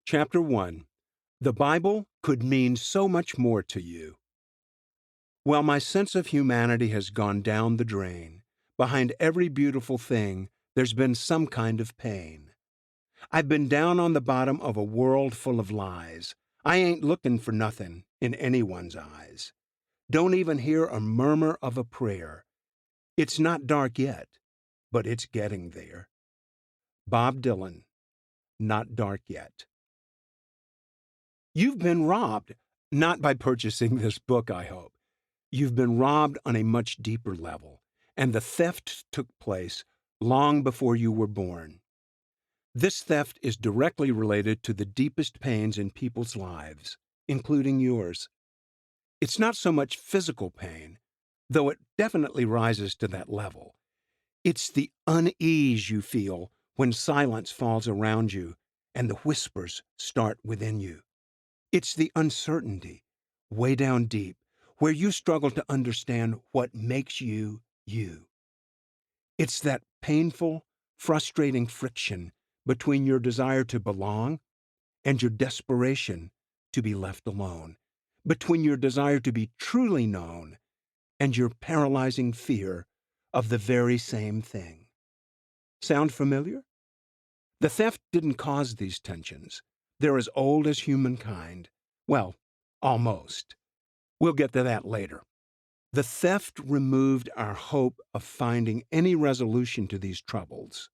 Chapter 1. The Bible could mean so much more to you. While my sense of humanity has gone down the drain, behind every beautiful thing, there's been some kind of pain. I've been down on the bottom of a world full of lies. I ain't looking for nothing in anyone's eyes. Don't even hear a murmur of a prayer. It's not dark yet, but it's getting there. Bob Dylan, Not Dark Yet. You've been robbed, not by purchasing this book, I hope. You've been robbed on a much deeper level, and the theft took place long before you were born. This theft is directly related to the deepest pains in people's lives, including yours. It's not so much physical pain, though it definitely rises to that level. It's the unease you feel when silence falls around you and the whispers start within you. It's the uncertainty, way down deep, where you struggle to understand what makes you, you. It's that painful, frustrating friction between your desire to belong and your desperation to be left alone, between your desire to be truly known and your paralyzing fear of the very same thing. Sound familiar? The theft didn't cause these tensions. They're as old as humankind. Well, almost. We'll get to that later. The theft removed our hope of finding any resolution to these troubles.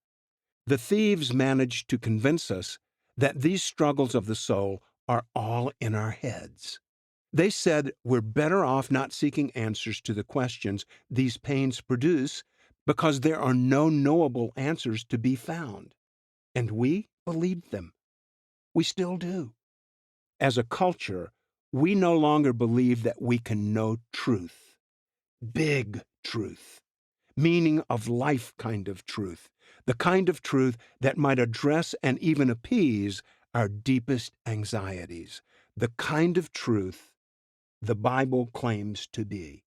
The thieves managed to convince us that these struggles of the soul are all in our heads. They said we're better off not seeking answers to the questions these pains produce because there are no knowable answers to be found. And we believed them. We still do. As a culture, we no longer believe that we can know truth. Big truth. Meaning of life kind of truth. The kind of truth that might address and even appease our deepest anxieties. The kind of truth the Bible claims to be.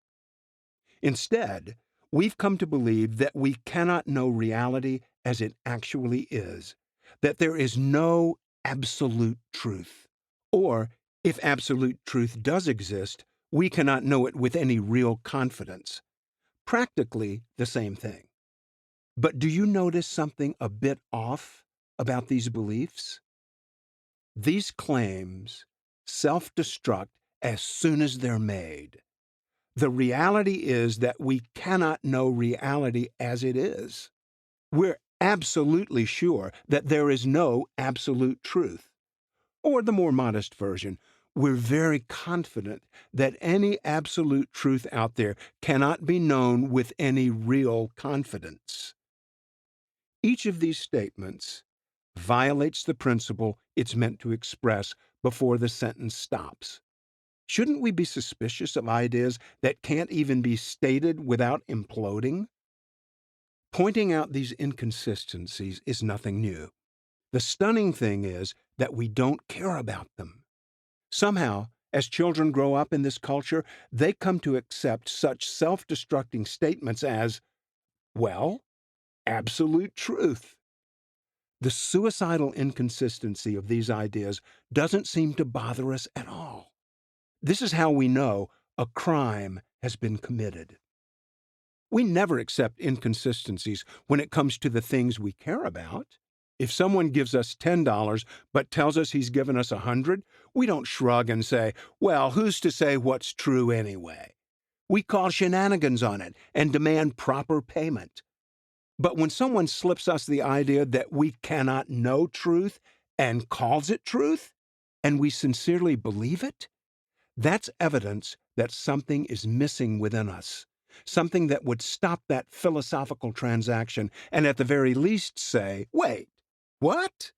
Instead, we've come to believe that we cannot know reality as it actually is, that there is no absolute truth. Or, if absolute truth does exist, we cannot know it with any real confidence. Practically the same thing. But do you notice something a bit off about these beliefs? These claims self-destruct as soon as they're made. The reality is that we cannot know reality as it is. We're absolutely sure that there is no absolute truth. Or the more modest version, we're very confident that any absolute truth out there cannot be known with any real confidence. Each of these statements violates the principle it's meant to express before the sentence stops. Shouldn't we be suspicious of ideas that can't even be stated without imploding? Pointing out these inconsistencies is nothing new. The stunning thing is that we don't care about them. Somehow, as children grow up in this culture, they come to accept such self-destructing statements as, well, absolute truth. The suicidal inconsistency of these ideas doesn't seem to bother us at all. This is how we know a crime has been committed. We never accept inconsistencies when it comes to the things we care about. If someone gives us $10 but tells us he's given us $100, we don't shrug and say, well, who's to say what's true anyway? We call shenanigans on it and demand proper payment. But when someone slips us the idea that we cannot know truth and calls it truth, and we sincerely believe it, that's evidence that something is missing within us, something that would stop that philosophical transaction and at the very least say, wait, what?